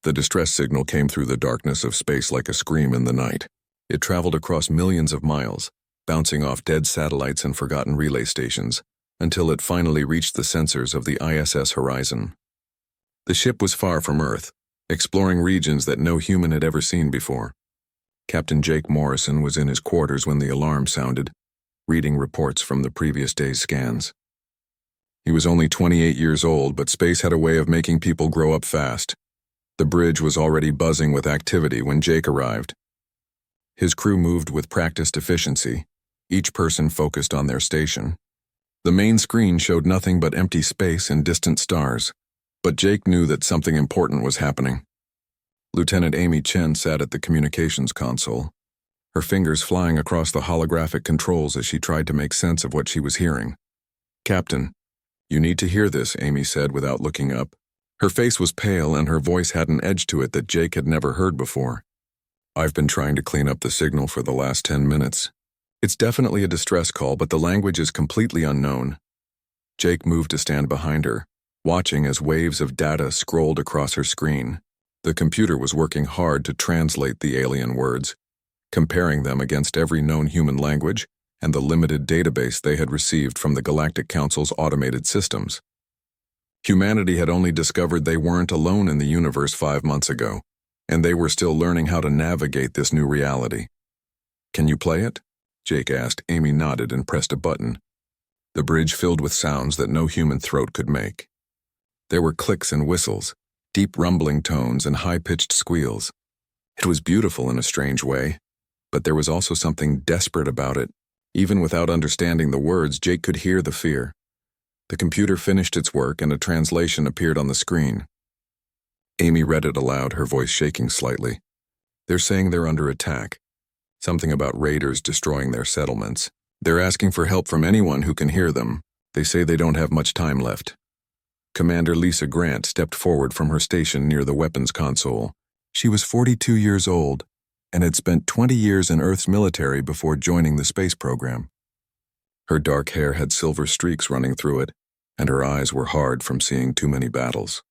The distress signal came through the darkness of space like a scream in the night. It traveled across millions of miles, bouncing off dead satellites and forgotten relay stations, until it finally reached the sensors of the ISS horizon. The ship was far from Earth, exploring regions that no human had ever seen before. Captain Jake Morrison was in his quarters when the alarm sounded, reading reports from the previous day's scans. He was only 28 years old, but space had a way of making people grow up fast. The bridge was already buzzing with activity when Jake arrived. His crew moved with practiced efficiency, each person focused on their station. The main screen showed nothing but empty space and distant stars, but Jake knew that something important was happening. Lieutenant Amy Chen sat at the communications console, her fingers flying across the holographic controls as she tried to make sense of what she was hearing. "Captain, you need to hear this," Amy said without looking up. Her face was pale and her voice had an edge to it that Jake had never heard before. "I've been trying to clean up the signal for the last 10 minutes. It's definitely a distress call, but the language is completely unknown." Jake moved to stand behind her, watching as waves of data scrolled across her screen. The computer was working hard to translate the alien words, comparing them against every known human language and the limited database they had received from the Galactic Council's automated systems. Humanity had only discovered they weren't alone in the universe 5 months ago, and they were still learning how to navigate this new reality. "Can you play it?" Jake asked. Amy nodded and pressed a button. The bridge filled with sounds that no human throat could make. There were clicks and whistles, deep rumbling tones and high-pitched squeals. It was beautiful in a strange way, but there was also something desperate about it. Even without understanding the words, Jake could hear the fear. The computer finished its work and a translation appeared on the screen. Amy read it aloud, her voice shaking slightly. "They're saying they're under attack. Something about raiders destroying their settlements. They're asking for help from anyone who can hear them. They say they don't have much time left." Commander Lisa Grant stepped forward from her station near the weapons console. She was 42 years old and had spent 20 years in Earth's military before joining the space program. Her dark hair had silver streaks running through it, and her eyes were hard from seeing too many battles.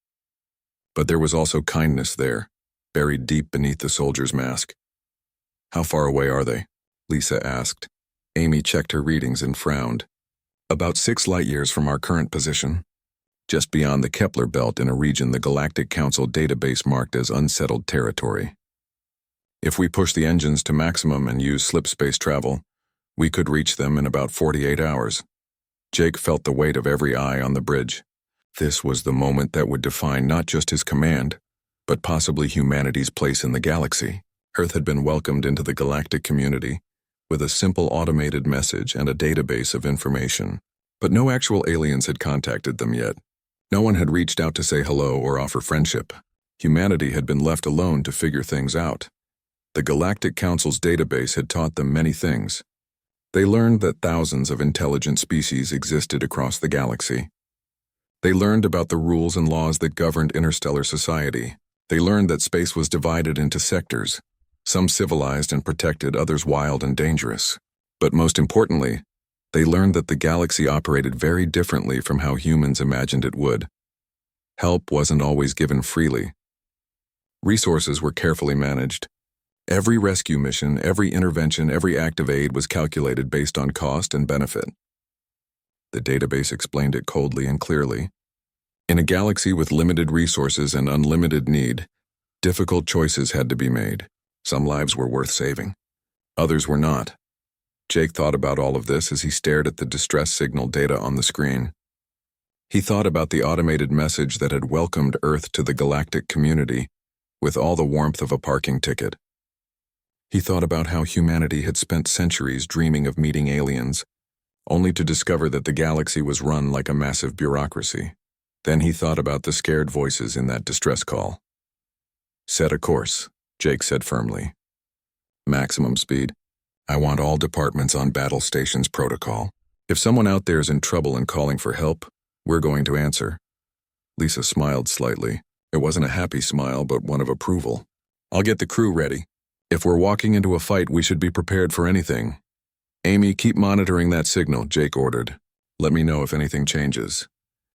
But there was also kindness there, buried deep beneath the soldier's mask. "How far away are they?" Lisa asked. Amy checked her readings and frowned. "About 6 light-years from our current position, just beyond the Kepler belt in a region the Galactic Council database marked as unsettled territory. If we push the engines to maximum and use slipspace travel, we could reach them in about 48 hours. Jake felt the weight of every eye on the bridge. This was the moment that would define not just his command, but possibly humanity's place in the galaxy. Earth had been welcomed into the galactic community with a simple automated message and a database of information. But no actual aliens had contacted them yet. No one had reached out to say hello or offer friendship. Humanity had been left alone to figure things out. The Galactic Council's database had taught them many things. They learned that thousands of intelligent species existed across the galaxy. They learned about the rules and laws that governed interstellar society. They learned that space was divided into sectors, some civilized and protected, others wild and dangerous. But most importantly, they learned that the galaxy operated very differently from how humans imagined it would. Help wasn't always given freely. Resources were carefully managed. Every rescue mission, every intervention, every act of aid was calculated based on cost and benefit. The database explained it coldly and clearly. In a galaxy with limited resources and unlimited need, difficult choices had to be made. Some lives were worth saving. Others were not. Jake thought about all of this as he stared at the distress signal data on the screen. He thought about the automated message that had welcomed Earth to the galactic community with all the warmth of a parking ticket. He thought about how humanity had spent centuries dreaming of meeting aliens, only to discover that the galaxy was run like a massive bureaucracy. Then he thought about the scared voices in that distress call. "Set a course," Jake said firmly. "Maximum speed. I want all departments on battle stations protocol. If someone out there is in trouble and calling for help, we're going to answer." Lisa smiled slightly. It wasn't a happy smile, but one of approval. "I'll get the crew ready. If we're walking into a fight, we should be prepared for anything." "Amy, keep monitoring that signal," Jake ordered. "Let me know if anything changes.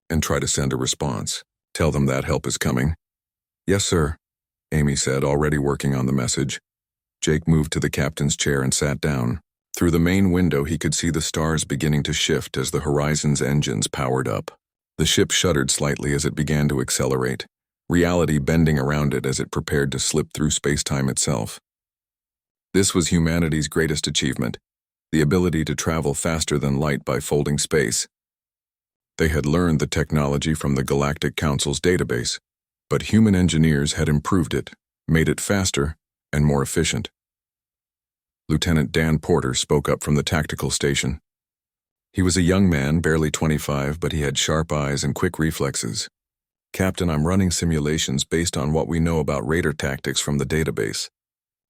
And try to send a response. Tell them that help is coming." "Yes, sir." Amy said, already working on the message. Jake moved to the captain's chair and sat down. Through the main window, he could see the stars beginning to shift as the Horizon's engines powered up. The ship shuddered slightly as it began to accelerate, reality bending around it as it prepared to slip through space-time itself. This was humanity's greatest achievement, the ability to travel faster than light by folding space. They had learned the technology from the Galactic Council's database, but human engineers had improved it, made it faster and more efficient. Lieutenant Dan Porter spoke up from the tactical station. He was a young man, barely 25, but he had sharp eyes and quick reflexes. "Captain, I'm running simulations based on what we know about raider tactics from the database.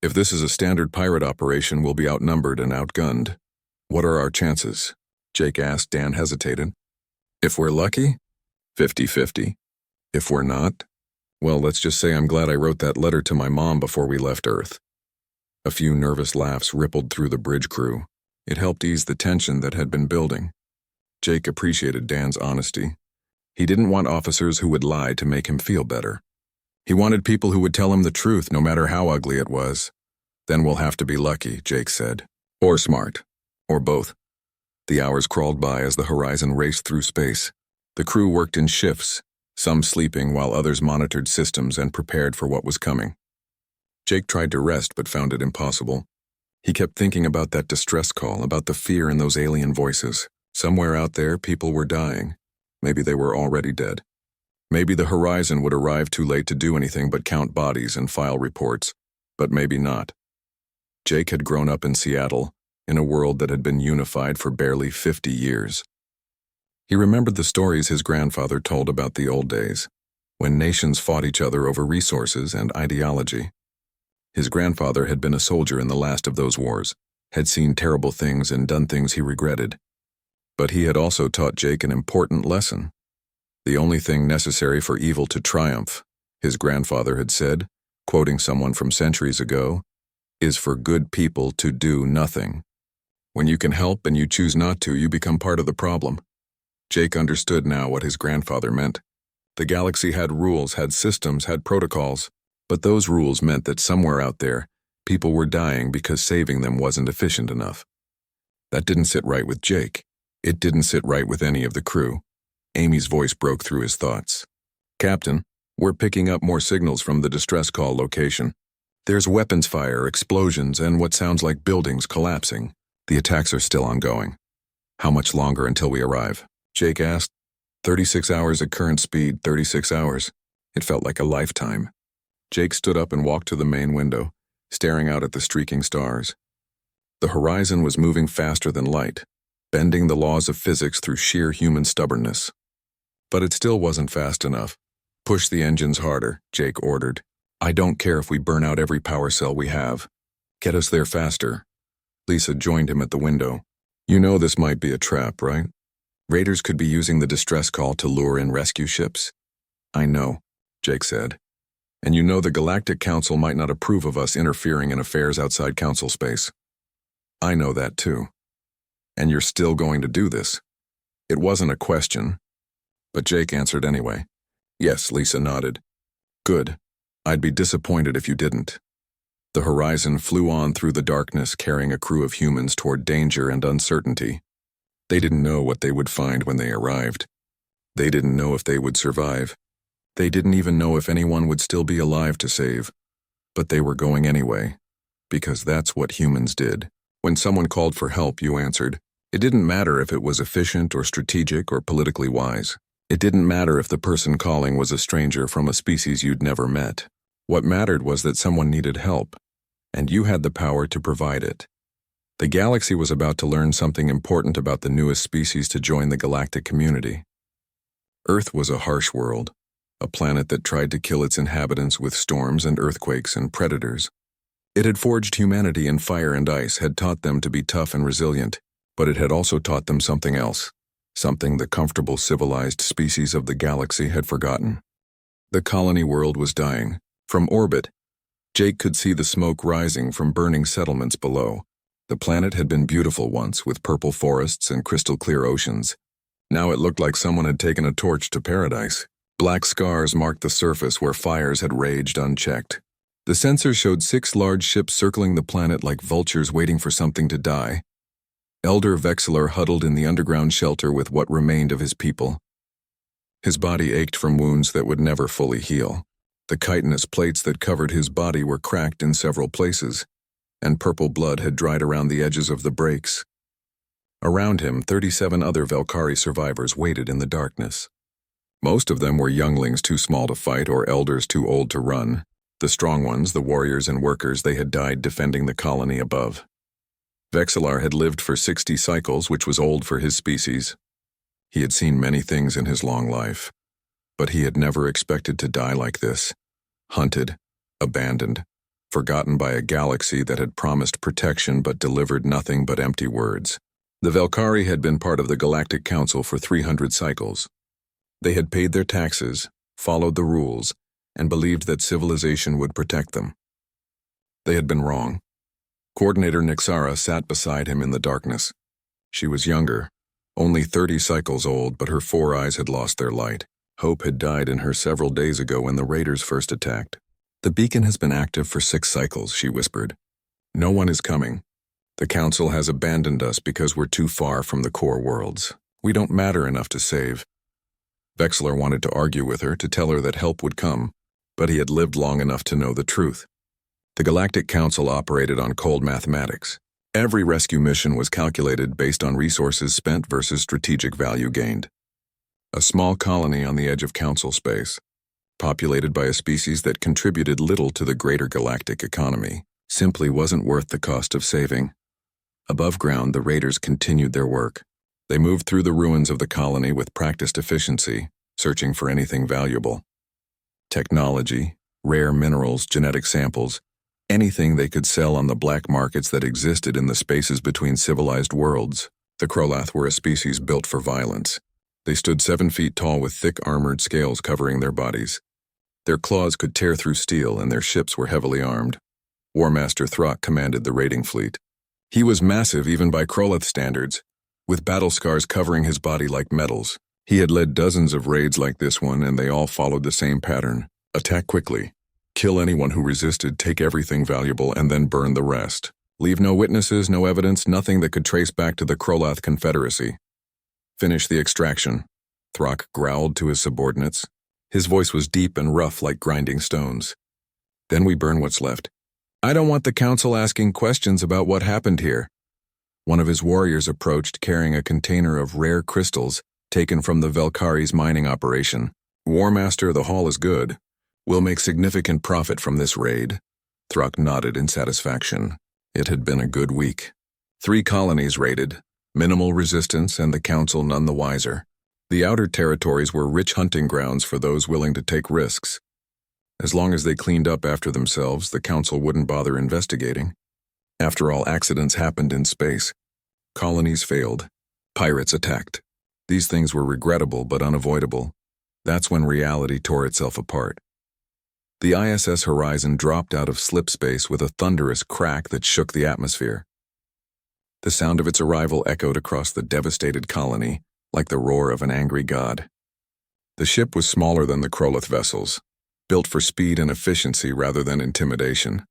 If this is a standard pirate operation, we'll be outnumbered and outgunned. What are our chances?" Jake asked. Dan hesitated. "If we're lucky, 50-50. If we're not, well, let's just say I'm glad I wrote that letter to my mom before we left Earth." A few nervous laughs rippled through the bridge crew. It helped ease the tension that had been building. Jake appreciated Dan's honesty. He didn't want officers who would lie to make him feel better. He wanted people who would tell him the truth, no matter how ugly it was. "Then we'll have to be lucky," Jake said. "Or smart. Or both." The hours crawled by as the Horizon raced through space. The crew worked in shifts, some sleeping while others monitored systems and prepared for what was coming. Jake tried to rest but found it impossible. He kept thinking about that distress call, about the fear in those alien voices. Somewhere out there, people were dying. Maybe they were already dead. Maybe the Horizon would arrive too late to do anything but count bodies and file reports, but maybe not. Jake had grown up in Seattle, in a world that had been unified for barely 50 years. He remembered the stories his grandfather told about the old days, when nations fought each other over resources and ideology. His grandfather had been a soldier in the last of those wars, had seen terrible things and done things he regretted. But he had also taught Jake an important lesson. The only thing necessary for evil to triumph, his grandfather had said, quoting someone from centuries ago, is for good people to do nothing. When you can help and you choose not to, you become part of the problem. Jake understood now what his grandfather meant. The galaxy had rules, had systems, had protocols, but those rules meant that somewhere out there, people were dying because saving them wasn't efficient enough. That didn't sit right with Jake. It didn't sit right with any of the crew. Amy's voice broke through his thoughts. "Captain, we're picking up more signals from the distress call location. There's weapons fire, explosions, and what sounds like buildings collapsing. The attacks are still ongoing." "How much longer until we arrive?" Jake asked. 36 hours at current speed, 36 hours. It felt like a lifetime. Jake stood up and walked to the main window, staring out at the streaking stars. The Horizon was moving faster than light, bending the laws of physics through sheer human stubbornness. But it still wasn't fast enough. "Push the engines harder," Jake ordered. "I don't care if we burn out every power cell we have. Get us there faster." Lisa joined him at the window. "You know this might be a trap, right? Raiders could be using the distress call to lure in rescue ships." "I know," Jake said. "And you know the Galactic Council might not approve of us interfering in affairs outside Council space." "I know that too. And you're still going to do this?" It wasn't a question, but Jake answered anyway. "Yes," Lisa nodded. "Good. I'd be disappointed if you didn't." The Horizon flew on through the darkness, carrying a crew of humans toward danger and uncertainty. They didn't know what they would find when they arrived. They didn't know if they would survive. They didn't even know if anyone would still be alive to save. But they were going anyway, because that's what humans did. When someone called for help, you answered. It didn't matter if it was efficient or strategic or politically wise. It didn't matter if the person calling was a stranger from a species you'd never met. What mattered was that someone needed help, and you had the power to provide it. The galaxy was about to learn something important about the newest species to join the galactic community. Earth was a harsh world, a planet that tried to kill its inhabitants with storms and earthquakes and predators. It had forged humanity in fire and ice, had taught them to be tough and resilient, but it had also taught them something else, something the comfortable civilized species of the galaxy had forgotten. The colony world was dying. From orbit, Jake could see the smoke rising from burning settlements below. The planet had been beautiful once, with purple forests and crystal-clear oceans. Now it looked like someone had taken a torch to paradise. Black scars marked the surface where fires had raged unchecked. The sensors showed 6 large ships circling the planet like vultures waiting for something to die. Elder Vexillor huddled in the underground shelter with what remained of his people. His body ached from wounds that would never fully heal. The chitinous plates that covered his body were cracked in several places, and purple blood had dried around the edges of the breaks. Around him, 37 other Valkyrie survivors waited in the darkness. Most of them were younglings too small to fight or elders too old to run. The strong ones, the warriors and workers, they had died defending the colony above. Vexillor had lived for 60 cycles, which was old for his species. He had seen many things in his long life, but he had never expected to die like this. Hunted, abandoned, forgotten by a galaxy that had promised protection but delivered nothing but empty words. The Valkyrie had been part of the Galactic Council for 300 cycles. They had paid their taxes, followed the rules, and believed that civilization would protect them. They had been wrong. Coordinator Nixara sat beside him in the darkness. She was younger, only 30 cycles old, but her 4 eyes had lost their light. Hope had died in her several days ago when the raiders first attacked. "The beacon has been active for 6 cycles," she whispered. "No one is coming. The Council has abandoned us because we're too far from the core worlds. We don't matter enough to save." Vexillor wanted to argue with her, to tell her that help would come, but he had lived long enough to know the truth. The Galactic Council operated on cold mathematics. Every rescue mission was calculated based on resources spent versus strategic value gained. A small colony on the edge of Council space, populated by a species that contributed little to the greater galactic economy, simply wasn't worth the cost of saving. Above ground, the raiders continued their work. They moved through the ruins of the colony with practiced efficiency, searching for anything valuable. Technology, rare minerals, genetic samples, anything they could sell on the black markets that existed in the spaces between civilized worlds. The Krolath were a species built for violence. They stood 7 feet tall with thick armored scales covering their bodies. Their claws could tear through steel, and their ships were heavily armed. War Master Throck commanded the raiding fleet. He was massive even by Krolath standards, with battle scars covering his body like medals. He had led dozens of raids like this one, and they all followed the same pattern. Attack quickly. Kill anyone who resisted, take everything valuable, and then burn the rest. Leave no witnesses, no evidence, nothing that could trace back to the Krolath Confederacy. Finish the extraction, Throck growled to his subordinates. His voice was deep and rough like grinding stones. Then we burn what's left. I don't want the Council asking questions about what happened here. One of his warriors approached carrying a container of rare crystals taken from the Valkyrie's mining operation. War Master, the haul is good. We'll make significant profit from this raid. Throck nodded in satisfaction. It had been a good week. 3 colonies raided, minimal resistance, and the Council none the wiser. The outer territories were rich hunting grounds for those willing to take risks. As long as they cleaned up after themselves, the Council wouldn't bother investigating. After all, accidents happened in space. Colonies failed. Pirates attacked. These things were regrettable but unavoidable. That's when reality tore itself apart. The ISS Horizon dropped out of slip space with a thunderous crack that shook the atmosphere. The sound of its arrival echoed across the devastated colony, like the roar of an angry god. The ship was smaller than the Krolath vessels, built for speed and efficiency rather than intimidation.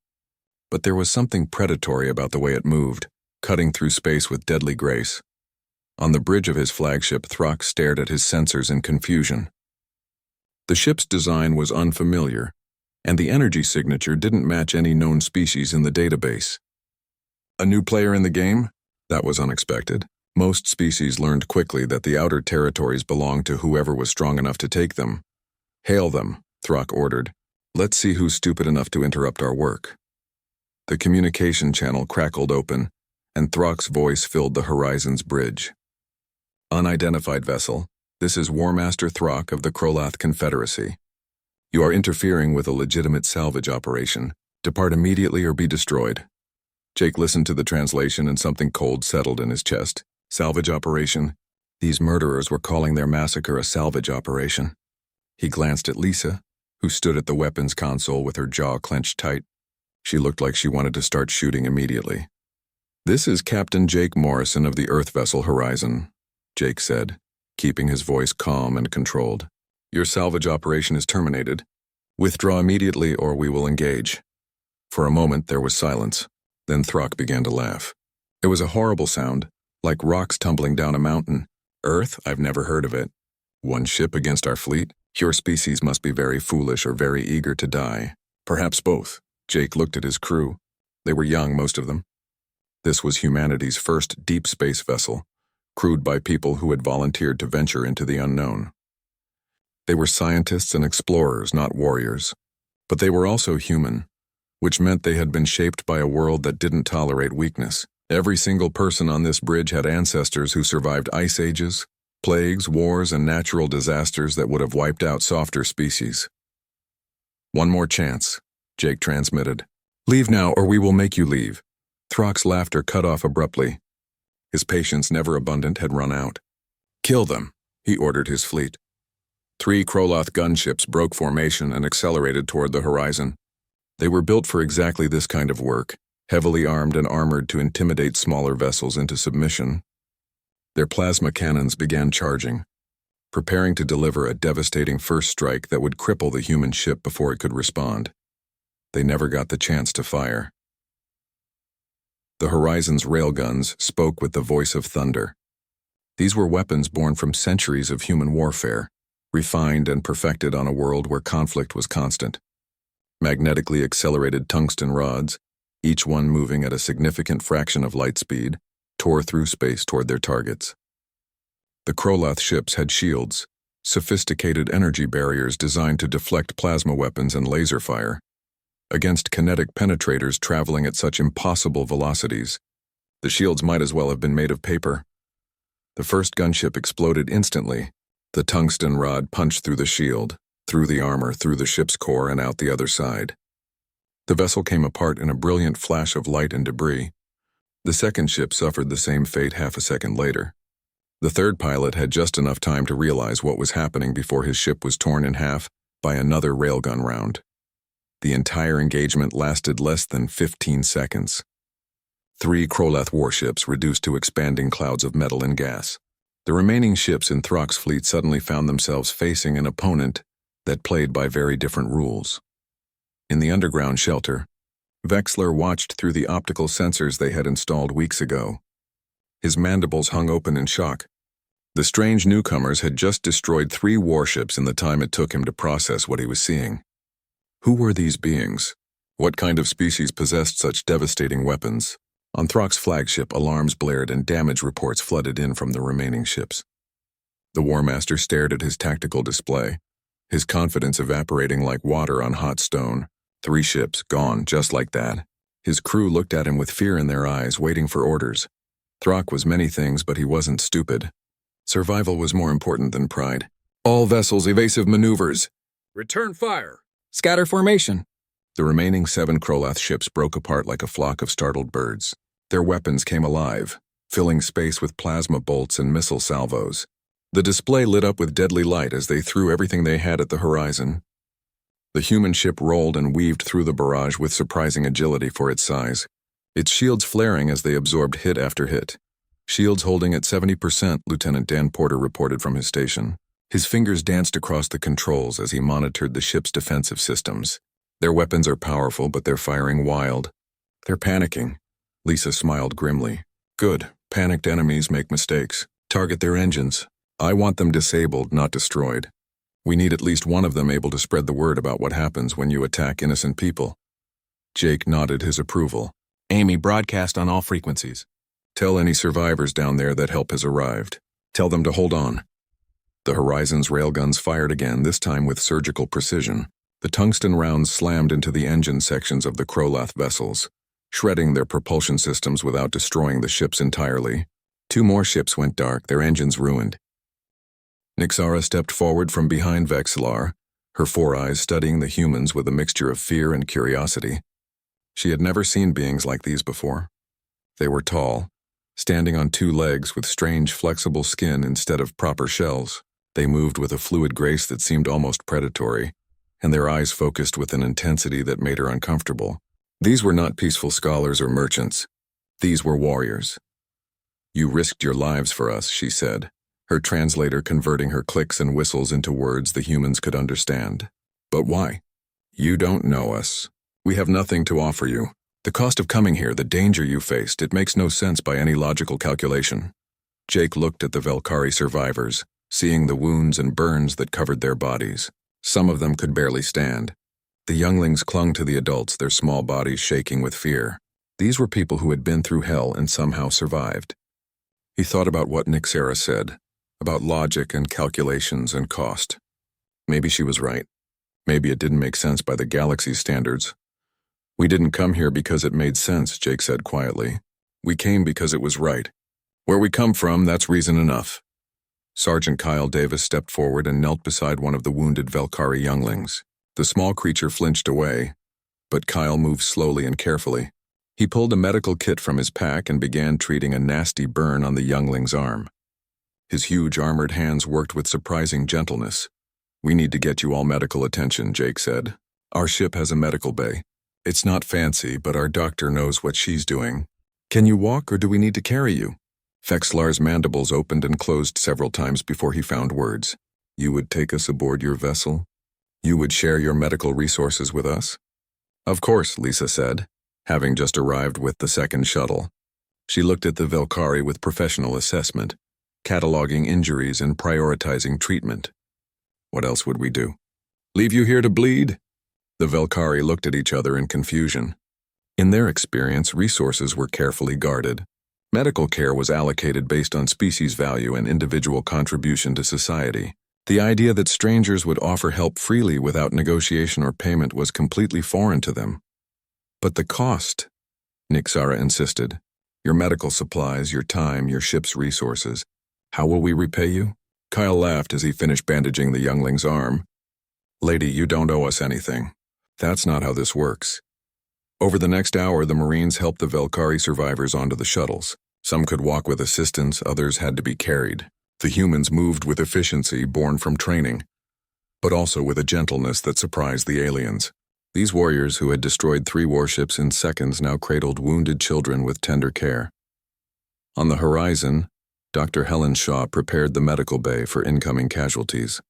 But there was something predatory about the way it moved, cutting through space with deadly grace. On the bridge of his flagship, Throck stared at his sensors in confusion. The ship's design was unfamiliar, and the energy signature didn't match any known species in the database. A new player in the game? That was unexpected. Most species learned quickly that the outer territories belonged to whoever was strong enough to take them. Hail them, Throck ordered. Let's see who's stupid enough to interrupt our work. The communication channel crackled open, and Throck's voice filled the horizon's bridge. Unidentified vessel, this is War Master Throck of the Krolath Confederacy. You are interfering with a legitimate salvage operation. Depart immediately or be destroyed. Jake listened to the translation and something cold settled in his chest. Salvage operation? These murderers were calling their massacre a salvage operation. He glanced at Lisa, who stood at the weapons console with her jaw clenched tight. She looked like she wanted to start shooting immediately. This is Captain Jake Morrison of the Earth vessel Horizon, Jake said, keeping his voice calm and controlled. Your salvage operation is terminated. Withdraw immediately or we will engage. For a moment there was silence. Then Throck began to laugh. It was a horrible sound, like rocks tumbling down a mountain. Earth? I've never heard of it. One ship against our fleet? Your species must be very foolish or very eager to die. Perhaps both. Jake looked at his crew. They were young, most of them. This was humanity's first deep space vessel, crewed by people who had volunteered to venture into the unknown. They were scientists and explorers, not warriors. But they were also human, which meant they had been shaped by a world that didn't tolerate weakness. Every single person on this bridge had ancestors who survived ice ages, plagues, wars, and natural disasters that would have wiped out softer species. One more chance, Jake transmitted. Leave now or we will make you leave. Throck's laughter cut off abruptly. His patience, never abundant, had run out. Kill them, he ordered his fleet. 3 Kroloth gunships broke formation and accelerated toward the horizon. They were built for exactly this kind of work, heavily armed and armored to intimidate smaller vessels into submission. Their plasma cannons began charging, preparing to deliver a devastating first strike that would cripple the human ship before it could respond. They never got the chance to fire. The Horizon's railguns spoke with the voice of thunder. These were weapons born from centuries of human warfare, refined and perfected on a world where conflict was constant. Magnetically accelerated tungsten rods, each one moving at a significant fraction of light speed, tore through space toward their targets. The Kroloth ships had shields, sophisticated energy barriers designed to deflect plasma weapons and laser fire. Against kinetic penetrators traveling at such impossible velocities, the shields might as well have been made of paper. The first gunship exploded instantly. The tungsten rod punched through the shield, through the armor, through the ship's core, and out the other side. The vessel came apart in a brilliant flash of light and debris. The second ship suffered the same fate half a second later. The third pilot had just enough time to realize what was happening before his ship was torn in half by another railgun round. The entire engagement lasted less than 15 seconds. 3 Kroloth warships reduced to expanding clouds of metal and gas. The remaining ships in Throck's fleet suddenly found themselves facing an opponent that played by very different rules. In the underground shelter, Vexler watched through the optical sensors they had installed weeks ago. His mandibles hung open in shock. The strange newcomers had just destroyed 3 warships in the time it took him to process what he was seeing. Who were these beings? What kind of species possessed such devastating weapons? On Throck's flagship, alarms blared and damage reports flooded in from the remaining ships. The War Master stared at his tactical display, his confidence evaporating like water on hot stone. 3 ships, gone, just like that. His crew looked at him with fear in their eyes, waiting for orders. Throck was many things, but he wasn't stupid. Survival was more important than pride. All vessels, evasive maneuvers. Return fire. Scatter formation. The remaining 7 Kroloth ships broke apart like a flock of startled birds. Their weapons came alive, filling space with plasma bolts and missile salvos. The display lit up with deadly light as they threw everything they had at the horizon. The human ship rolled and weaved through the barrage with surprising agility for its size, its shields flaring as they absorbed hit after hit. Shields holding at 70%, Lieutenant Dan Porter reported from his station. His fingers danced across the controls as he monitored the ship's defensive systems. Their weapons are powerful, but they're firing wild. They're panicking. Lisa smiled grimly. Good. Panicked enemies make mistakes. Target their engines. I want them disabled, not destroyed. We need at least one of them able to spread the word about what happens when you attack innocent people. Jake nodded his approval. Amy, broadcast on all frequencies. Tell any survivors down there that help has arrived. Tell them to hold on. The Horizon's railguns fired again, this time with surgical precision. The tungsten rounds slammed into the engine sections of the Kroloth vessels, shredding their propulsion systems without destroying the ships entirely. 2 more ships went dark, their engines ruined. Nixara stepped forward from behind Vexlar, her 4 eyes studying the humans with a mixture of fear and curiosity. She had never seen beings like these before. They were tall, standing on 2 legs with strange flexible skin instead of proper shells. They moved with a fluid grace that seemed almost predatory, and their eyes focused with an intensity that made her uncomfortable. These were not peaceful scholars or merchants. These were warriors. You risked your lives for us, she said, her translator converting her clicks and whistles into words the humans could understand. But why? You don't know us. We have nothing to offer you. The cost of coming here, the danger you faced, it makes no sense by any logical calculation. Jake looked at the Velkari survivors, seeing the wounds and burns that covered their bodies. Some of them could barely stand. The younglings clung to the adults, their small bodies shaking with fear. These were people who had been through hell and somehow survived. He thought about what Nixara said, about logic and calculations and cost. Maybe she was right. Maybe it didn't make sense by the galaxy's standards. We didn't come here because it made sense, Jake said quietly. We came because it was right. Where we come from, that's reason enough. Sergeant Kyle Davis stepped forward and knelt beside one of the wounded Velkari younglings. The small creature flinched away, but Kyle moved slowly and carefully. He pulled a medical kit from his pack and began treating a nasty burn on the youngling's arm. His huge armored hands worked with surprising gentleness. We need to get you all medical attention, Jake said. Our ship has a medical bay. It's not fancy, but our doctor knows what she's doing. Can you walk, or do we need to carry you? Vexlar's mandibles opened and closed several times before he found words. You would take us aboard your vessel? You would share your medical resources with us? Of course, Lisa said, having just arrived with the second shuttle. She looked at the Velkari with professional assessment, cataloging injuries and prioritizing treatment. What else would we do? Leave you here to bleed? The Velkari looked at each other in confusion. In their experience, resources were carefully guarded. Medical care was allocated based on species value and individual contribution to society. The idea that strangers would offer help freely without negotiation or payment was completely foreign to them. But the cost, Nixara insisted. Your medical supplies, your time, your ship's resources. How will we repay you? Kyle laughed as he finished bandaging the youngling's arm. Lady, you don't owe us anything. That's not how this works. Over the next hour, the Marines helped the Velkari survivors onto the shuttles. Some could walk with assistance, others had to be carried. The humans moved with efficiency born from training, but also with a gentleness that surprised the aliens. These warriors who had destroyed 3 warships in seconds now cradled wounded children with tender care. On the horizon, Dr. Helen Shaw prepared the medical bay for incoming casualties.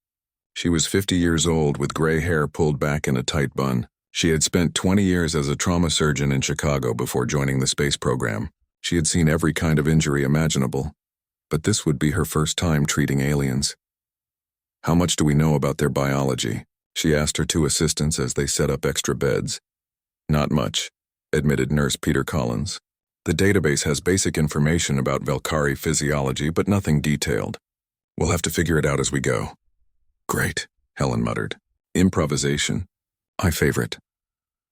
She was 50 years old with gray hair pulled back in a tight bun. She had spent 20 years as a trauma surgeon in Chicago before joining the space program. She had seen every kind of injury imaginable, but this would be her first time treating aliens. How much do we know about their biology? She asked her 2 assistants as they set up extra beds. Not much, admitted Nurse Peter Collins. The database has basic information about Velkari physiology, but nothing detailed. We'll have to figure it out as we go. Great, Helen muttered. Improvisation. My favorite.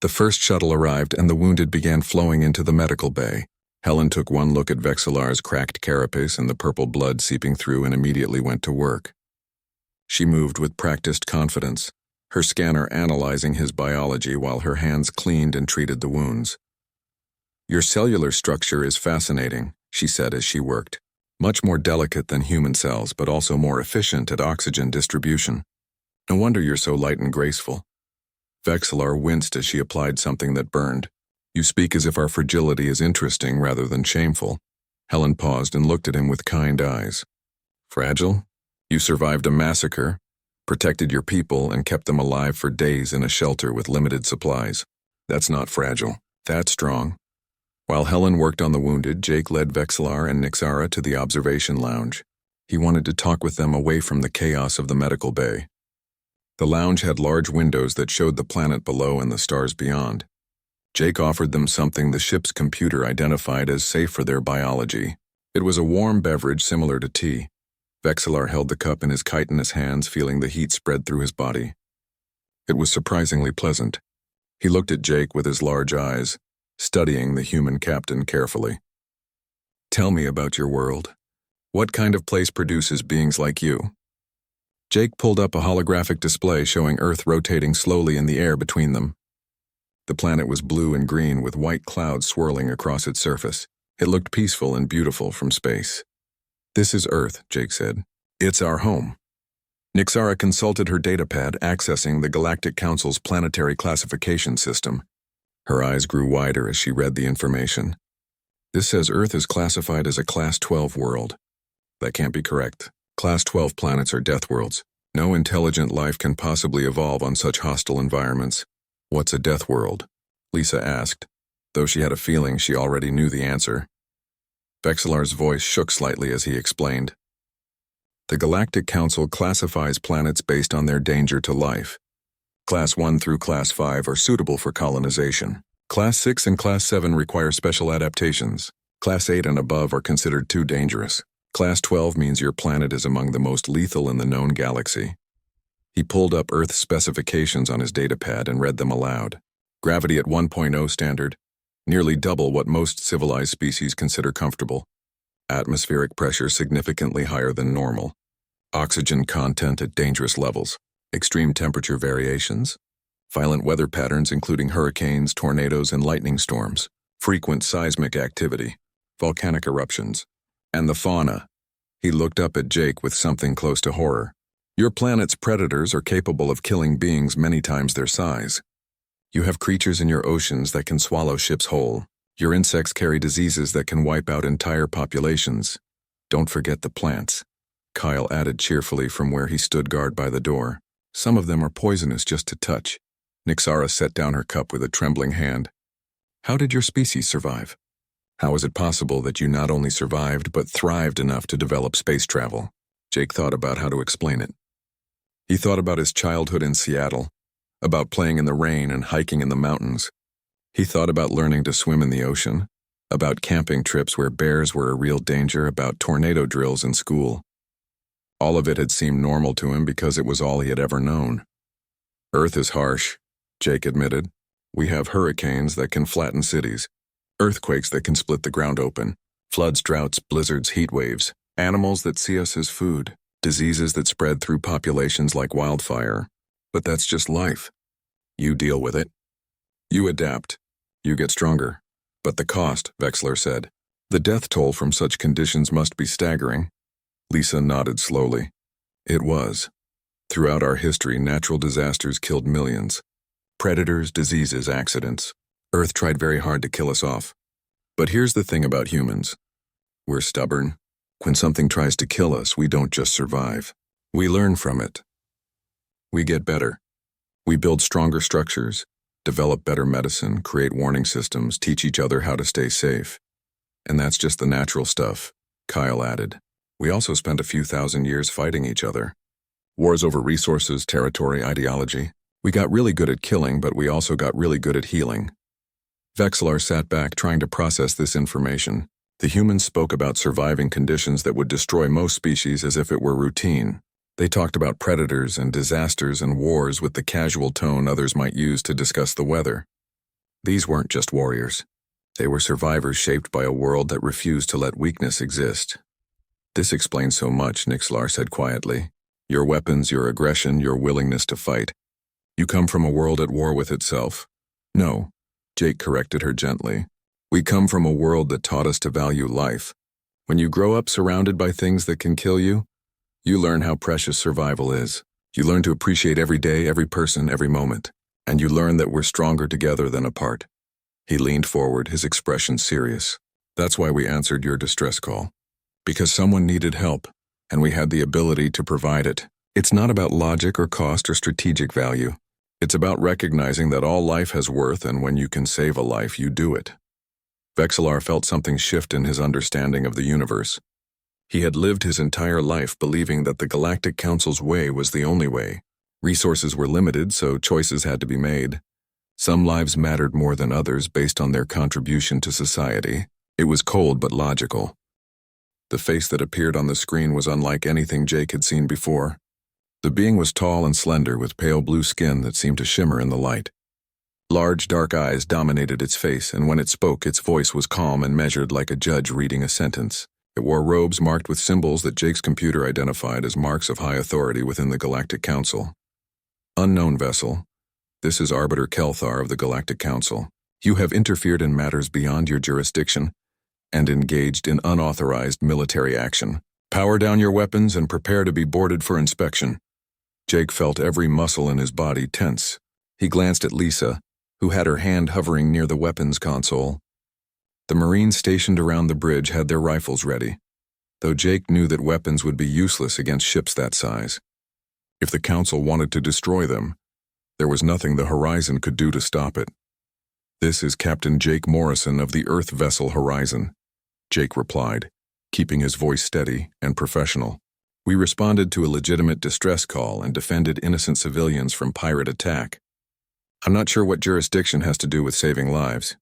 The first shuttle arrived and the wounded began flowing into the medical bay. Helen took one look at Vexillar's cracked carapace and the purple blood seeping through and immediately went to work. She moved with practiced confidence, her scanner analyzing his biology while her hands cleaned and treated the wounds. Your cellular structure is fascinating, she said as she worked. Much more delicate than human cells, but also more efficient at oxygen distribution. No wonder you're so light and graceful. Vexillar winced as she applied something that burned. You speak as if our fragility is interesting rather than shameful. Helen paused and looked at him with kind eyes. Fragile? You survived a massacre, protected your people, and kept them alive for days in a shelter with limited supplies. That's not fragile. That's strong. While Helen worked on the wounded, Jake led Vexillar and Nixara to the observation lounge. He wanted to talk with them away from the chaos of the medical bay. The lounge had large windows that showed the planet below and the stars beyond. Jake offered them something the ship's computer identified as safe for their biology. It was a warm beverage similar to tea. Vexillar held the cup in his chitinous hands, feeling the heat spread through his body. It was surprisingly pleasant. He looked at Jake with his large eyes, studying the human captain carefully. Tell me about your world. What kind of place produces beings like you? Jake pulled up a holographic display showing Earth rotating slowly in the air between them. The planet was blue and green with white clouds swirling across its surface. It looked peaceful and beautiful from space. This is Earth, Jake said. It's our home. Nixara consulted her datapad, accessing the Galactic Council's planetary classification system. Her eyes grew wider as she read the information. This says Earth is classified as a Class 12 world. That can't be correct. Class 12 planets are death worlds. No intelligent life can possibly evolve on such hostile environments. What's a death world? Lisa asked, though she had a feeling she already knew the answer. Vexillar's voice shook slightly as he explained. The Galactic Council classifies planets based on their danger to life. Class 1 through Class 5 are suitable for colonization. Class 6 and Class 7 require special adaptations. Class 8 and above are considered too dangerous. Class 12 means your planet is among the most lethal in the known galaxy. He pulled up Earth's specifications on his datapad and read them aloud. Gravity at 1.0 standard, nearly double what most civilized species consider comfortable. Atmospheric pressure significantly higher than normal. Oxygen content at dangerous levels. Extreme temperature variations. Violent weather patterns including hurricanes, tornadoes, and lightning storms. Frequent seismic activity. Volcanic eruptions. And the fauna. He looked up at Jake with something close to horror. Your planet's predators are capable of killing beings many times their size. You have creatures in your oceans that can swallow ships whole. Your insects carry diseases that can wipe out entire populations. Don't forget the plants. Kyle added cheerfully from where he stood guard by the door. Some of them are poisonous just to touch. Nixara set down her cup with a trembling hand. How did your species survive? How is it possible that you not only survived but thrived enough to develop space travel? Jake thought about how to explain it. He thought about his childhood in Seattle, about playing in the rain and hiking in the mountains. He thought about learning to swim in the ocean, about camping trips where bears were a real danger, about tornado drills in school. All of it had seemed normal to him because it was all he had ever known. Earth is harsh, Jake admitted. We have hurricanes that can flatten cities, earthquakes that can split the ground open, floods, droughts, blizzards, heat waves, animals that see us as food, diseases that spread through populations like wildfire. But that's just life. You deal with it. You adapt. You get stronger. But the cost, Vexler said. The death toll from such conditions must be staggering. Lisa nodded slowly. It was. Throughout our history, natural disasters killed millions. Predators, diseases, accidents. Earth tried very hard to kill us off. But here's the thing about humans. We're stubborn. When something tries to kill us, we don't just survive. We learn from it. We get better. We build stronger structures, develop better medicine, create warning systems, teach each other how to stay safe. And that's just the natural stuff, Kyle added. We also spent a few thousand years fighting each other. Wars over resources, territory, ideology. We got really good at killing, but we also got really good at healing. Vexlar sat back trying to process this information. The humans spoke about surviving conditions that would destroy most species as if it were routine. They talked about predators and disasters and wars with the casual tone others might use to discuss the weather. These weren't just warriors. They were survivors shaped by a world that refused to let weakness exist. This explains so much, Nixlar said quietly. Your weapons, your aggression, your willingness to fight. You come from a world at war with itself. No, Jake corrected her gently. We come from a world that taught us to value life. When you grow up surrounded by things that can kill you, you learn how precious survival is. You learn to appreciate every day, every person, every moment. And you learn that we're stronger together than apart. He leaned forward, his expression serious. That's why we answered your distress call. Because someone needed help, and we had the ability to provide it. It's not about logic or cost or strategic value. It's about recognizing that all life has worth, and when you can save a life, you do it. Vexillar felt something shift in his understanding of the universe. He had lived his entire life believing that the Galactic Council's way was the only way. Resources were limited, so choices had to be made. Some lives mattered more than others based on their contribution to society. It was cold but logical. The face that appeared on the screen was unlike anything Jake had seen before. The being was tall and slender with pale blue skin that seemed to shimmer in the light. Large, dark eyes dominated its face, and when it spoke, its voice was calm and measured like a judge reading a sentence. It wore robes marked with symbols that Jake's computer identified as marks of high authority within the Galactic Council. Unknown vessel. This is Arbiter Kelthar of the Galactic Council. You have interfered in matters beyond your jurisdiction and engaged in unauthorized military action. Power down your weapons and prepare to be boarded for inspection. Jake felt every muscle in his body tense. He glanced at Lisa, who had her hand hovering near the weapons console. The Marines stationed around the bridge had their rifles ready, though Jake knew that weapons would be useless against ships that size. If the Council wanted to destroy them, there was nothing the Horizon could do to stop it. This is Captain Jake Morrison of the Earth vessel Horizon, Jake replied, keeping his voice steady and professional. We responded to a legitimate distress call and defended innocent civilians from pirate attack. I'm not sure what jurisdiction has to do with saving lives.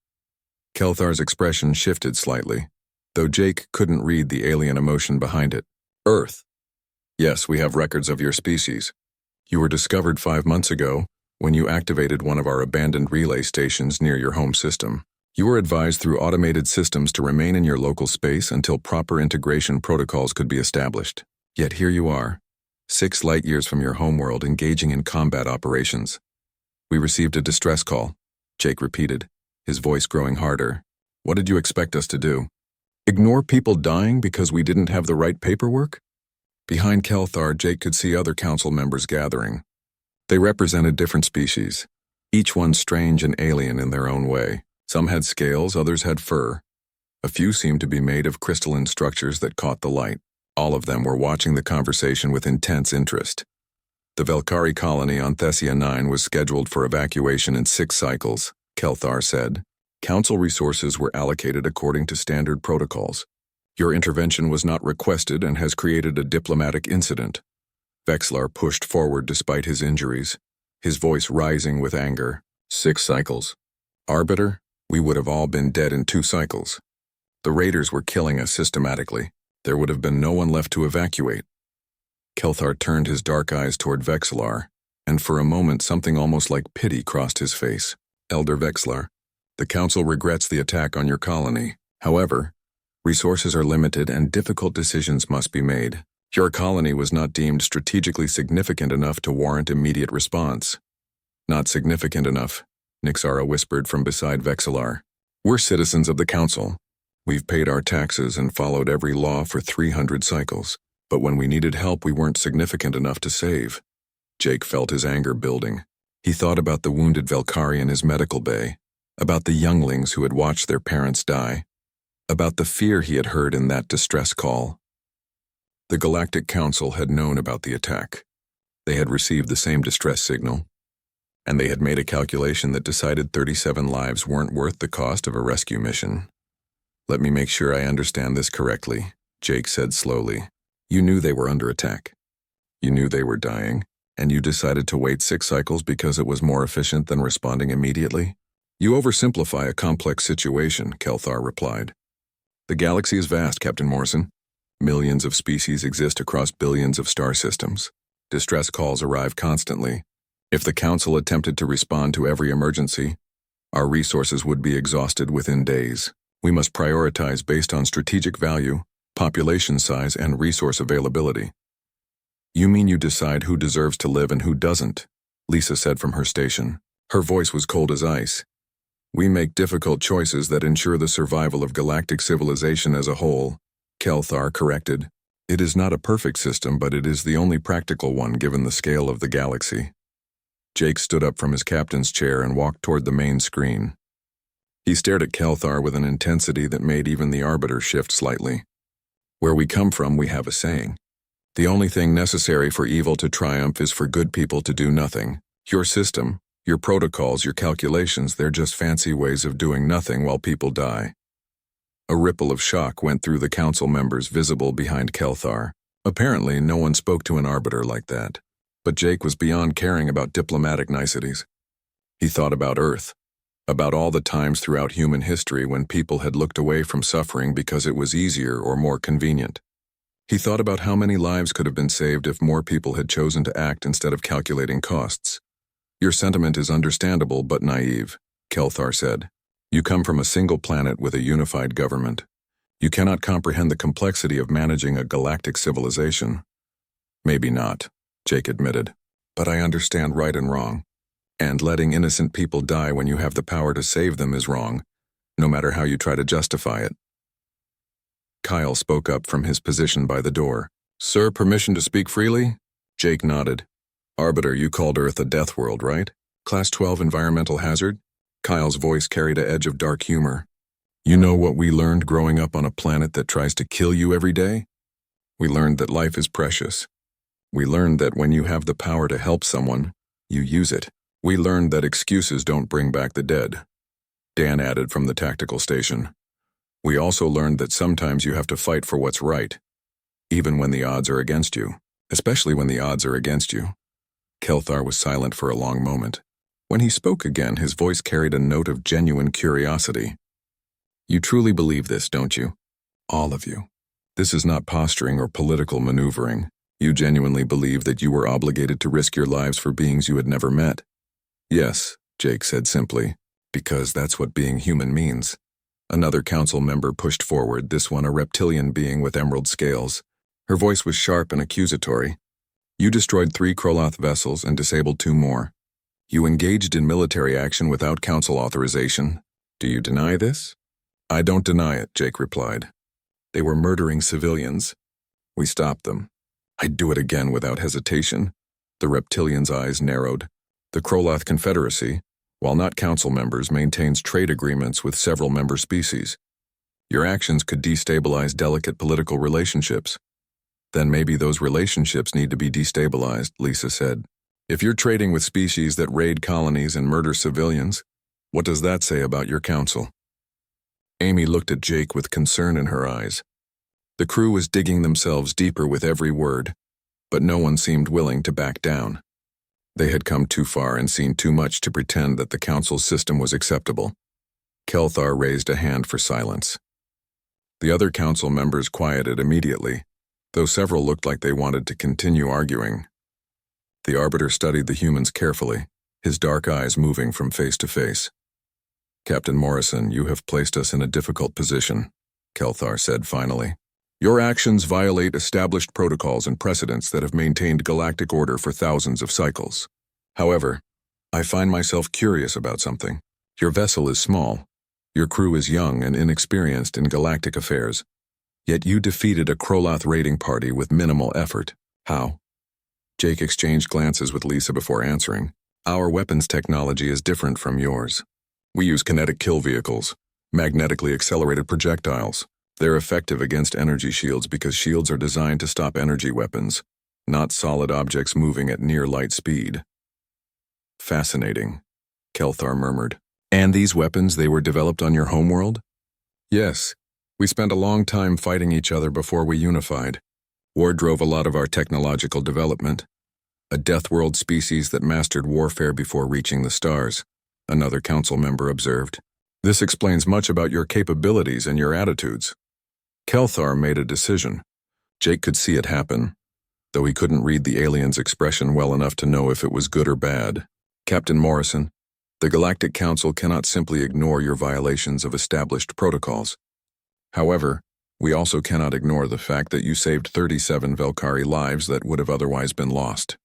Kelthar's expression shifted slightly, though Jake couldn't read the alien emotion behind it. Earth. Yes, we have records of your species. You were discovered 5 months ago when you activated one of our abandoned relay stations near your home system. You were advised through automated systems to remain in your local space until proper integration protocols could be established. Yet here you are, 6 light years from your homeworld engaging in combat operations. We received a distress call, Jake repeated, his voice growing harder. What did you expect us to do? Ignore people dying because we didn't have the right paperwork? Behind Kelthar, Jake could see other council members gathering. They represented different species, each one strange and alien in their own way. Some had scales, others had fur. A few seemed to be made of crystalline structures that caught the light. All of them were watching the conversation with intense interest. The Velkari colony on Thessia 9 was scheduled for evacuation in 6 cycles, Kelthar said. Council resources were allocated according to standard protocols. Your intervention was not requested and has created a diplomatic incident. Vexlar pushed forward despite his injuries, his voice rising with anger. 6 cycles. Arbiter, we would have all been dead in 2 cycles. The raiders were killing us systematically. There would have been no one left to evacuate. Kelthar turned his dark eyes toward Vexlar, and for a moment something almost like pity crossed his face. Elder Vexlar, the Council regrets the attack on your colony. However, resources are limited and difficult decisions must be made. Your colony was not deemed strategically significant enough to warrant immediate response. Not significant enough, Nixara whispered from beside Vexlar. We're citizens of the Council. We've paid our taxes and followed every law for 300 cycles, but when we needed help we weren't significant enough to save. Jake felt his anger building. He thought about the wounded Velkari in his medical bay, about the younglings who had watched their parents die, about the fear he had heard in that distress call. The Galactic Council had known about the attack. They had received the same distress signal, and they had made a calculation that decided 37 lives weren't worth the cost of a rescue mission. Let me make sure I understand this correctly, Jake said slowly. You knew they were under attack. You knew they were dying, and you decided to wait 6 cycles because it was more efficient than responding immediately? You oversimplify a complex situation, Kelthar replied. The galaxy is vast, Captain Morrison. Millions of species exist across billions of star systems. Distress calls arrive constantly. If the Council attempted to respond to every emergency, our resources would be exhausted within days. We must prioritize based on strategic value, population size, and resource availability. You mean you decide who deserves to live and who doesn't? Lisa said from her station. Her voice was cold as ice. We make difficult choices that ensure the survival of galactic civilization as a whole, Kelthar corrected. It is not a perfect system, but it is the only practical one given the scale of the galaxy. Jake stood up from his captain's chair and walked toward the main screen. He stared at Kelthar with an intensity that made even the Arbiter shift slightly. Where we come from, we have a saying. The only thing necessary for evil to triumph is for good people to do nothing. Your system, your protocols, your calculations, they're just fancy ways of doing nothing while people die. A ripple of shock went through the council members visible behind Kelthar. Apparently, no one spoke to an Arbiter like that. But Jake was beyond caring about diplomatic niceties. He thought about Earth. About all the times throughout human history when people had looked away from suffering because it was easier or more convenient. He thought about how many lives could have been saved if more people had chosen to act instead of calculating costs. Your sentiment is understandable but naive, Kelthar said. You come from a single planet with a unified government. You cannot comprehend the complexity of managing a galactic civilization. Maybe not, Jake admitted, but I understand right and wrong. And letting innocent people die when you have the power to save them is wrong, no matter how you try to justify it. Kyle spoke up from his position by the door. Sir, permission to speak freely? Jake nodded. Arbiter, you called Earth a death world, right? Class 12 environmental hazard? Kyle's voice carried an edge of dark humor. You know what we learned growing up on a planet that tries to kill you every day? We learned that life is precious. We learned that when you have the power to help someone, you use it. We learned that excuses don't bring back the dead. Dan added from the tactical station. We also learned that sometimes you have to fight for what's right, even when the odds are against you, especially when the odds are against you. Kelthar was silent for a long moment. When he spoke again, his voice carried a note of genuine curiosity. You truly believe this, don't you? All of you. This is not posturing or political maneuvering. You genuinely believe that you were obligated to risk your lives for beings you had never met? Yes, Jake said simply, because that's what being human means. Another council member pushed forward, this one a reptilian being with emerald scales. Her voice was sharp and accusatory. You destroyed 3 Kroloth vessels and disabled 2 more. You engaged in military action without council authorization. Do you deny this? I don't deny it, Jake replied. They were murdering civilians. We stopped them. I'd do it again without hesitation. The reptilian's eyes narrowed. The Kroloth Confederacy, while not council members, maintains trade agreements with several member species. Your actions could destabilize delicate political relationships. Then maybe those relationships need to be destabilized, Lisa said. If you're trading with species that raid colonies and murder civilians, what does that say about your council? Amy looked at Jake with concern in her eyes. The crew was digging themselves deeper with every word, but no one seemed willing to back down. They had come too far and seen too much to pretend that the council's system was acceptable. Kelthar raised a hand for silence. The other council members quieted immediately, though several looked like they wanted to continue arguing. The Arbiter studied the humans carefully, his dark eyes moving from face to face. Captain Morrison, you have placed us in a difficult position, Kelthar said finally. Your actions violate established protocols and precedents that have maintained galactic order for thousands of cycles. However, I find myself curious about something. Your vessel is small. Your crew is young and inexperienced in galactic affairs. Yet you defeated a Kroloth raiding party with minimal effort. How? Jake exchanged glances with Lisa before answering. Our weapons technology is different from yours. We use kinetic kill vehicles, magnetically accelerated projectiles. They're effective against energy shields because shields are designed to stop energy weapons, not solid objects moving at near light speed. Fascinating, Kelthar murmured. And these weapons, they were developed on your homeworld? Yes. We spent a long time fighting each other before we unified. War drove a lot of our technological development. A Deathworld species that mastered warfare before reaching the stars, another council member observed. This explains much about your capabilities and your attitudes. Kelthar made a decision. Jake could see it happen, though he couldn't read the alien's expression well enough to know if it was good or bad. Captain Morrison, the Galactic Council cannot simply ignore your violations of established protocols. However, we also cannot ignore the fact that you saved 37 Velkari lives that would have otherwise been lost.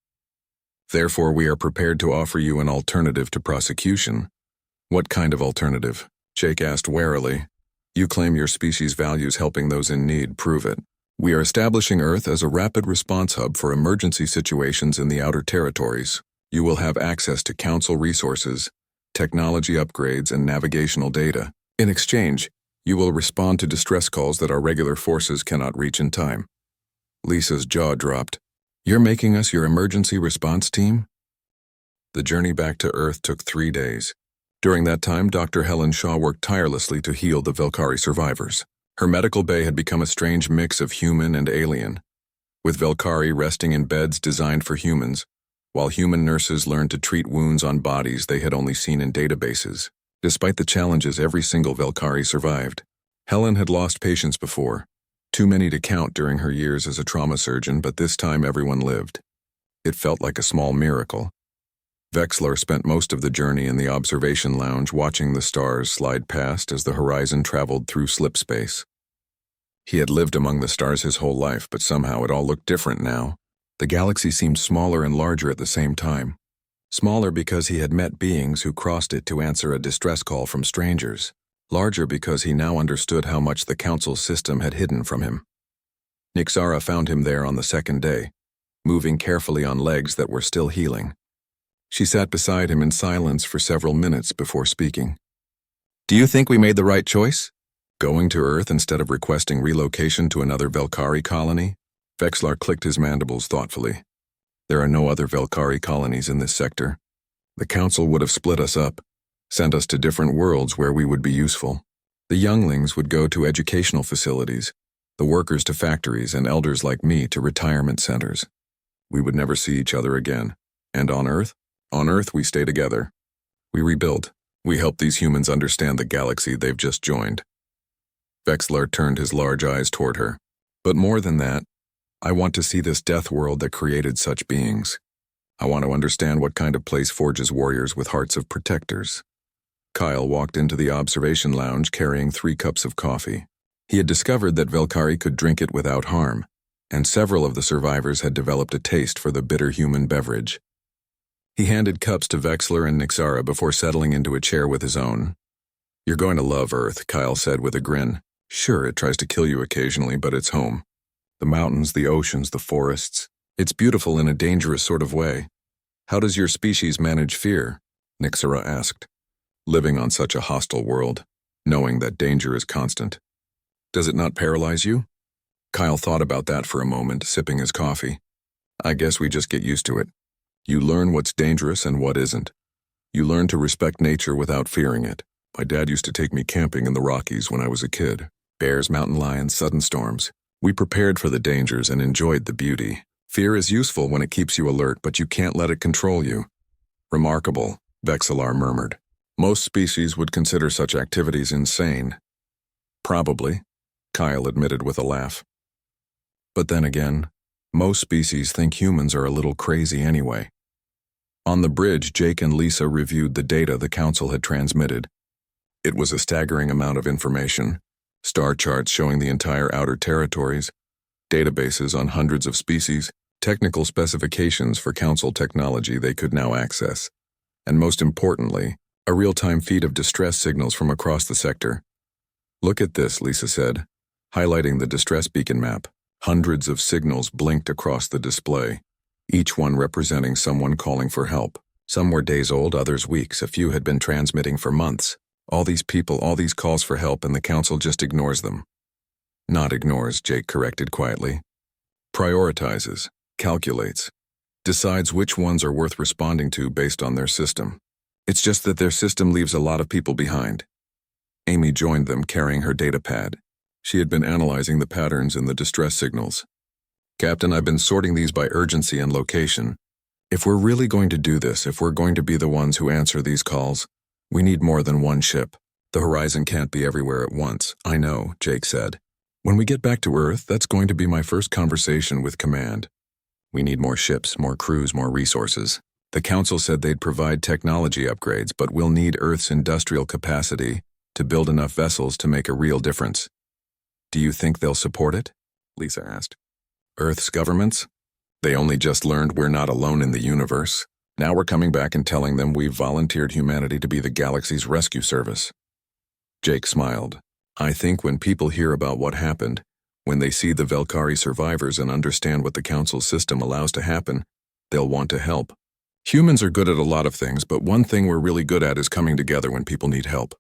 Therefore, we are prepared to offer you an alternative to prosecution. What kind of alternative? Jake asked warily. You claim your species values helping those in need. Prove it. We are establishing Earth as a rapid response hub for emergency situations in the outer territories. You will have access to council resources, technology upgrades, and navigational data. In exchange, you will respond to distress calls that our regular forces cannot reach in time. Lisa's jaw dropped. You're making us your emergency response team? The journey back to Earth took 3 days. During that time, Dr. Helen Shaw worked tirelessly to heal the Velkari survivors. Her medical bay had become a strange mix of human and alien, with Velkari resting in beds designed for humans, while human nurses learned to treat wounds on bodies they had only seen in databases. Despite the challenges, every single Velkari survived. Helen had lost patients before, too many to count during her years as a trauma surgeon, but this time everyone lived. It felt like a small miracle. Vexler spent most of the journey in the observation lounge watching the stars slide past as the horizon traveled through slip space. He had lived among the stars his whole life, but somehow it all looked different now. The galaxy seemed smaller and larger at the same time. Smaller because he had met beings who crossed it to answer a distress call from strangers. Larger because he now understood how much the Council's system had hidden from him. Nixara found him there on the second day, moving carefully on legs that were still healing. She sat beside him in silence for several minutes before speaking. Do you think we made the right choice? Going to Earth instead of requesting relocation to another Velkari colony? Vexlar clicked his mandibles thoughtfully. There are no other Velkari colonies in this sector. The Council would have split us up. sent us to different worlds where we would be useful. The younglings would go to educational facilities, the workers to factories, and elders like me to retirement centers. We would never see each other again. And on Earth? On Earth, we stay together. We rebuild. We help these humans understand the galaxy they've just joined. Vexlar turned his large eyes toward her. But more than that, I want to see this death world that created such beings. I want to understand what kind of place forges warriors with hearts of protectors. Kyle walked into the observation lounge carrying 3 cups of coffee. He had discovered that Velkari could drink it without harm, and several of the survivors had developed a taste for the bitter human beverage. He handed cups to Vexlar and Nixara before settling into a chair with his own. "You're going to love Earth," Kyle said with a grin. "Sure, it tries to kill you occasionally, but it's home. The mountains, the oceans, the forests. It's beautiful in a dangerous sort of way." "How does your species manage fear?" Nixara asked. "Living on such a hostile world, knowing that danger is constant. Does it not paralyze you?" Kyle thought about that for a moment, sipping his coffee. "I guess we just get used to it. You learn what's dangerous and what isn't. You learn to respect nature without fearing it. My dad used to take me camping in the Rockies when I was a kid. Bears, mountain lions, sudden storms. We prepared for the dangers and enjoyed the beauty. Fear is useful when it keeps you alert, but you can't let it control you." "Remarkable," Vexlar murmured. "Most species would consider such activities insane." "Probably," Kyle admitted with a laugh. "But then again, most species think humans are a little crazy anyway." On the bridge, Jake and Lisa reviewed the data the Council had transmitted. It was a staggering amount of information. Star charts showing the entire outer territories, databases on hundreds of species, technical specifications for Council technology they could now access, and most importantly, a real-time feed of distress signals from across the sector. "Look at this," Lisa said, highlighting the distress beacon map. Hundreds of signals blinked across the display, each one representing someone calling for help. Some were days old, others weeks. A few had been transmitting for months. All these people, all these calls for help, and the Council just ignores them. "Not ignores," Jake corrected quietly. "Prioritizes, calculates, decides which ones are worth responding to based on their system. It's just that their system leaves a lot of people behind." Amy joined them carrying her data pad. She had been analyzing the patterns in the distress signals. "Captain, I've been sorting these by urgency and location. If we're really going to do this, if we're going to be the ones who answer these calls, we need more than one ship. The horizon can't be everywhere at once." "I know," Jake said. "When we get back to Earth, that's going to be my first conversation with Command. We need more ships, more crews, more resources. The Council said they'd provide technology upgrades, but we'll need Earth's industrial capacity to build enough vessels to make a real difference." "Do you think they'll support it?" Lisa asked. "Earth's governments? They only just learned we're not alone in the universe. Now we're coming back and telling them we've volunteered humanity to be the galaxy's rescue service." Jake smiled. "I think when people hear about what happened, when they see the Velkari survivors and understand what the Council system allows to happen, they'll want to help. Humans are good at a lot of things, but one thing we're really good at is coming together when people need help."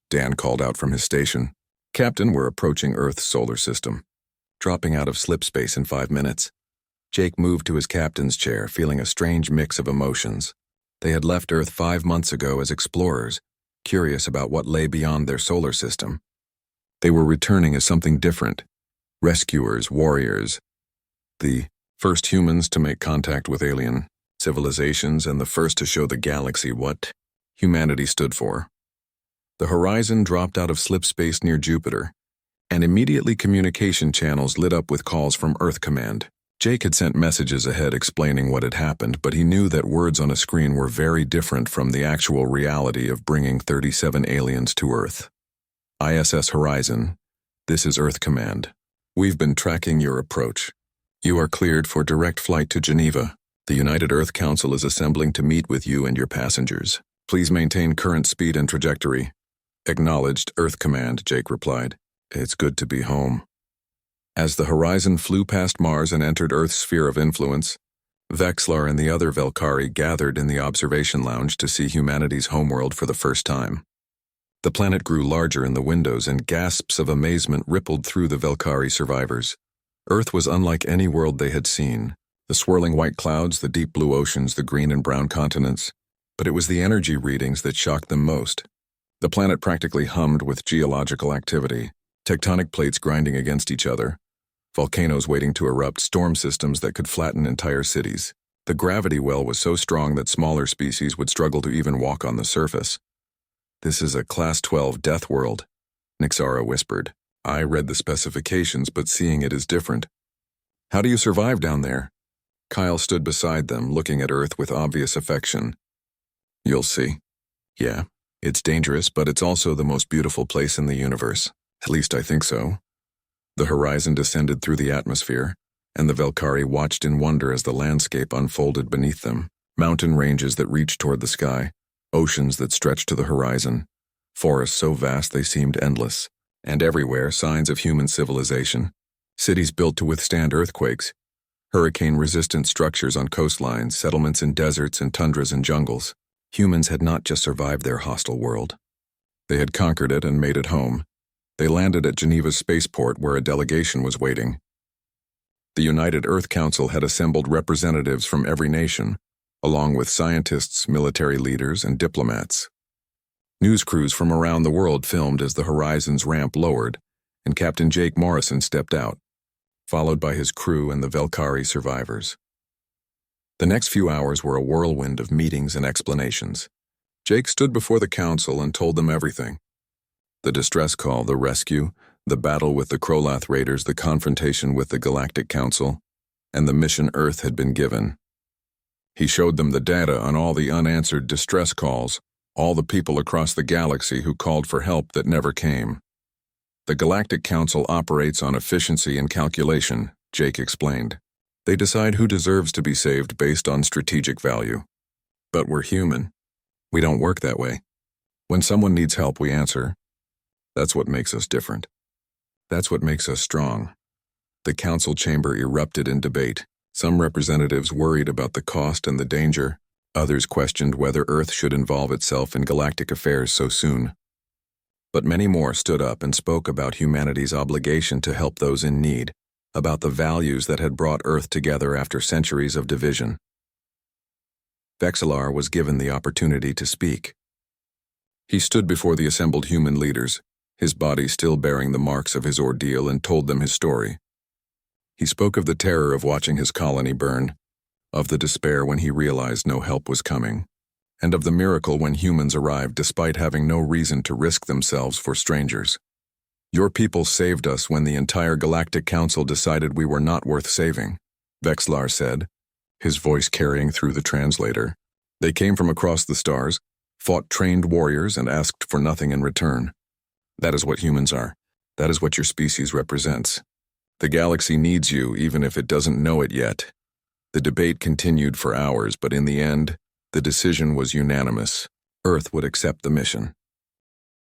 Dan called out from his station. "Captain, we're approaching Earth's solar system. Dropping out of slip space in 5 minutes." Jake moved to his captain's chair, feeling a strange mix of emotions. They had left Earth 5 months ago as explorers, curious about what lay beyond their solar system. They were returning as something different. Rescuers, warriors. The first humans to make contact with alien civilizations and the first to show the galaxy what humanity stood for. The horizon dropped out of slip space near Jupiter, and immediately communication channels lit up with calls from Earth Command. Jake had sent messages ahead explaining what had happened, but he knew that words on a screen were very different from the actual reality of bringing 37 aliens to Earth. "ISS Horizon, this is Earth Command. We've been tracking your approach. You are cleared for direct flight to Geneva. The United Earth Council is assembling to meet with you and your passengers. Please maintain current speed and trajectory." "Acknowledged, Earth Command," Jake replied. "It's good to be home." As the horizon flew past Mars and entered Earth's sphere of influence, Vexlar and the other Velkari gathered in the observation lounge to see humanity's homeworld for the first time. The planet grew larger in the windows, and gasps of amazement rippled through the Velkari survivors. Earth was unlike any world they had seen. The swirling white clouds, the deep blue oceans, the green and brown continents. But it was the energy readings that shocked them most. The planet practically hummed with geological activity, tectonic plates grinding against each other, volcanoes waiting to erupt, storm systems that could flatten entire cities. The gravity well was so strong that smaller species would struggle to even walk on the surface. "This is a Class 12 death world," Nixara whispered. "I read the specifications, but seeing it is different." "How do you survive down there?" Kyle stood beside them, looking at Earth with obvious affection. "You'll see. Yeah, it's dangerous, but it's also the most beautiful place in the universe. At least I think so." The horizon descended through the atmosphere, and the Velkari watched in wonder as the landscape unfolded beneath them. Mountain ranges that reached toward the sky, oceans that stretched to the horizon, forests so vast they seemed endless, and everywhere signs of human civilization. Cities built to withstand earthquakes, hurricane-resistant structures on coastlines, settlements in deserts and tundras and jungles. Humans had not just survived their hostile world. They had conquered it and made it home. They landed at Geneva's spaceport where a delegation was waiting. The United Earth Council had assembled representatives from every nation, along with scientists, military leaders, and diplomats. News crews from around the world filmed as the horizon's ramp lowered, and Captain Jake Morrison stepped out, followed by his crew and the Velkari survivors. The next few hours were a whirlwind of meetings and explanations. Jake stood before the council and told them everything. The distress call, the rescue, the battle with the Krolath raiders, the confrontation with the Galactic Council, and the mission Earth had been given. He showed them the data on all the unanswered distress calls, all the people across the galaxy who called for help that never came. "The Galactic Council operates on efficiency and calculation," Jake explained. "They decide who deserves to be saved based on strategic value. But we're human. We don't work that way. When someone needs help, we answer. That's what makes us different. That's what makes us strong." The council chamber erupted in debate. Some representatives worried about the cost and the danger. Others questioned whether Earth should involve itself in galactic affairs so soon. But many more stood up and spoke about humanity's obligation to help those in need, about the values that had brought Earth together after centuries of division. Vexillar was given the opportunity to speak. He stood before the assembled human leaders, his body still bearing the marks of his ordeal, and told them his story. He spoke of the terror of watching his colony burn, of the despair when he realized no help was coming, and of the miracle when humans arrived despite having no reason to risk themselves for strangers. "Your people saved us when the entire Galactic Council decided we were not worth saving," Vexillar said, his voice carrying through the translator. "They came from across the stars, fought trained warriors, and asked for nothing in return. That is what humans are. That is what your species represents. The galaxy needs you, even if it doesn't know it yet." The debate continued for hours, but in the end, the decision was unanimous. Earth would accept the mission.